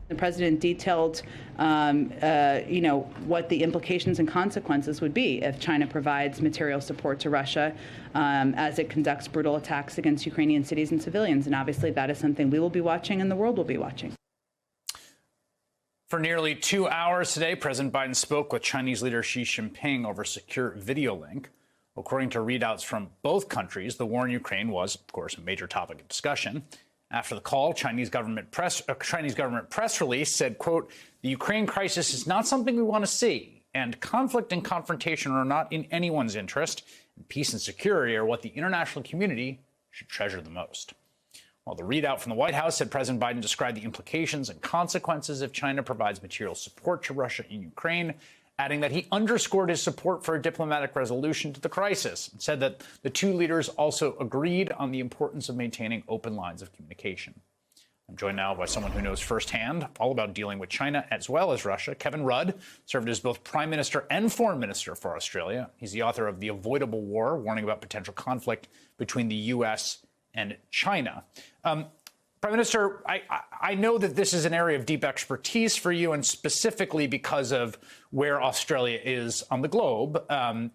The president detailed, what the implications and consequences would be if China provides material support to Russia as it conducts brutal attacks against Ukrainian cities and civilians. And obviously, that is something we will be watching and the world will be watching. For nearly 2 hours today, President Biden spoke with Chinese leader Xi Jinping over secure video link. According to readouts from both countries, the war in Ukraine was, of course, a major topic of discussion. After the call, Chinese government press release said, quote, "The Ukraine crisis is not something we want to see, and conflict and confrontation are not in anyone's interest, and peace and security are what the international community should treasure the most." While the readout from the White House said President Biden described the implications and consequences if China provides material support to Russia in Ukraine, adding that he underscored his support for a diplomatic resolution to the crisis and said that the two leaders also agreed on the importance of maintaining open lines of communication. I'm joined now by someone who knows firsthand all about dealing with China as well as Russia. Kevin Rudd served as both Prime Minister and Foreign Minister for Australia. He's the author of The Avoidable War, warning about potential conflict between the U.S. and China. Prime Minister, I know that this is an area of deep expertise for you, and specifically because of where Australia is on the globe.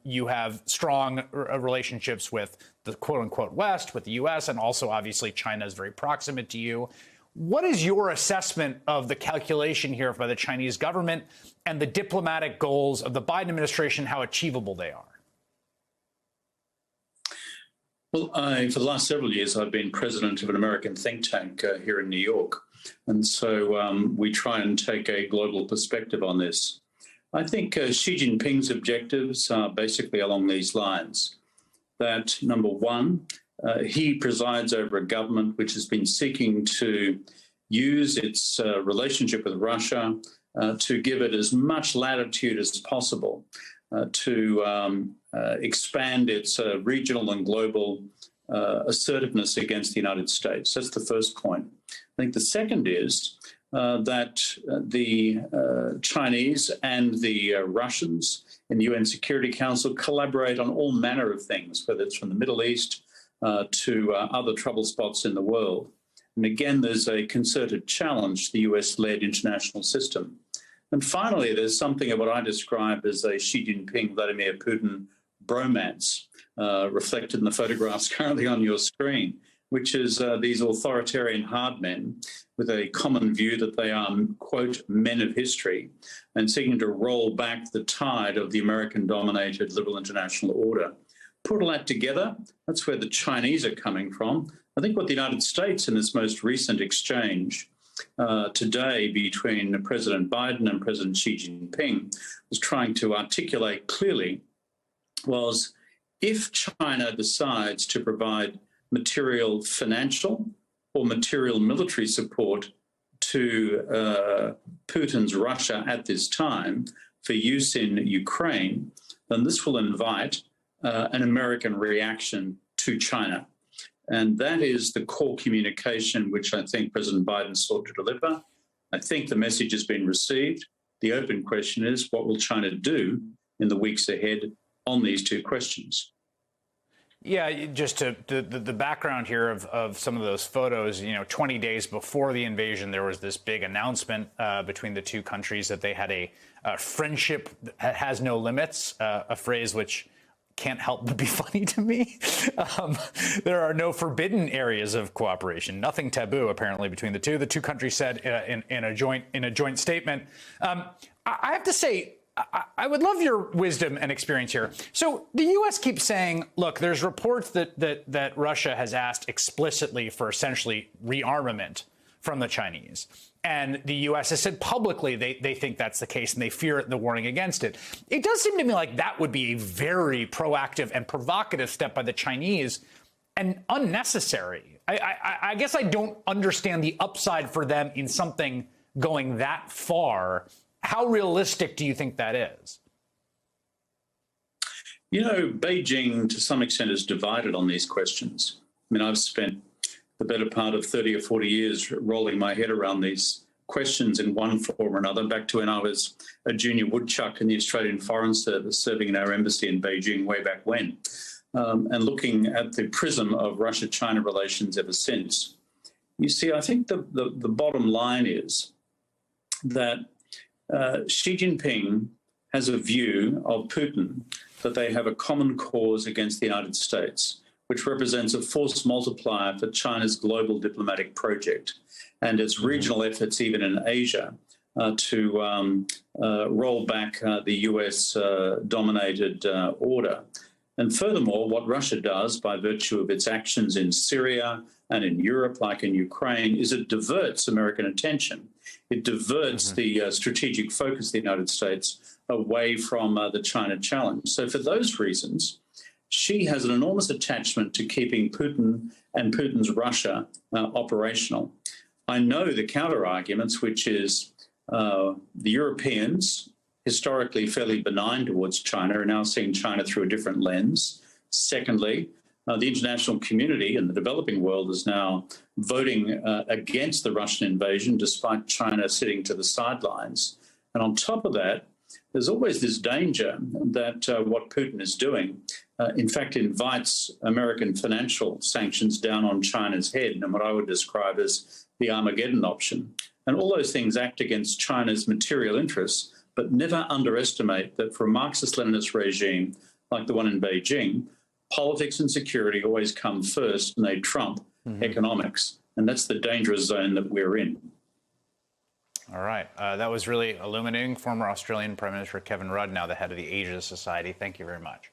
You have strong relationships with the quote-unquote West, with the U.S., and also, obviously, China is very proximate to you. What is your assessment of the calculation here by the Chinese government and the diplomatic goals of the Biden administration, how achievable they are? Well, for the last several years, I've been president of an American think tank here in New York. And so we try and take a global perspective on this. I think Xi Jinping's objectives are basically along these lines. That, number one, he presides over a government which has been seeking to use its relationship with Russia to give it as much latitude as possible to expand its regional and global assertiveness against the United States. That's the first point. I think the second is that the Chinese and the Russians in the UN Security Council collaborate on all manner of things, whether it's from the Middle East to other trouble spots in the world. And again, there's a concerted challenge to the US-led international system. And finally, there's something of what I describe as a Xi Jinping-Vladimir Putin bromance, reflected in the photographs currently on your screen, which is these authoritarian hard men with a common view that they are, quote, men of history, and seeking to roll back the tide of the American-dominated liberal international order. Put all that together, that's where the Chinese are coming from. I think what the United States in this most recent exchange today between President Biden and President Xi Jinping was trying to articulate clearly was if China decides to provide material financial or material military support to Putin's Russia at this time for use in Ukraine, then this will invite an American reaction to China. And that is the core communication which I think President Biden sought to deliver. I think the message has been received. The open question is, what will China do in the weeks ahead on these two questions? Yeah, just to the background here of some of those photos, 20 days before the invasion, there was this big announcement between the two countries that they had a friendship that has no limits, a phrase which can't help but be funny to me. There are no forbidden areas of cooperation, nothing taboo, apparently, between the two. The two countries said in a joint statement. I have to say, I would love your wisdom and experience here. So the U.S. keeps saying, look, there's reports that Russia has asked explicitly for essentially rearmament from the Chinese. And the U.S. has said publicly they think that's the case and they fear the warning against it. It does seem to me like that would be a very proactive and provocative step by the Chinese and unnecessary. I guess I don't understand the upside for them in something going that far. How realistic do you think that is? Beijing, to some extent, is divided on these questions. I mean, I've spent the better part of 30 or 40 years rolling my head around these questions in one form or another, back to when I was a junior woodchuck in the Australian Foreign Service, serving in our embassy in Beijing way back when, and looking at the prism of Russia-China relations ever since. You see, I think the bottom line is that Xi Jinping has a view of Putin that they have a common cause against the United States, which represents a force multiplier for China's global diplomatic project and its regional efforts, even in Asia, to roll back the US-dominated order. And furthermore, what Russia does by virtue of its actions in Syria and in Europe, like in Ukraine, is it diverts American attention. It diverts the strategic focus of the United States away from the China challenge. So for those reasons, Xi has an enormous attachment to keeping Putin and Putin's Russia operational. I know the counter-arguments, which is the Europeans, historically fairly benign towards China, are now seeing China through a different lens. Secondly, the international community and the developing world is now voting against the Russian invasion, despite China sitting to the sidelines. And on top of that, there's always this danger that what Putin is doing, in fact, invites American financial sanctions down on China's head, and what I would describe as the Armageddon option. And all those things act against China's material interests, but never underestimate that for a Marxist-Leninist regime like the one in Beijing, politics and security always come first, and they trump economics. And that's the dangerous zone that we're in. All right. That was really illuminating. Former Australian Prime Minister Kevin Rudd, now the head of the Asia Society. Thank you very much.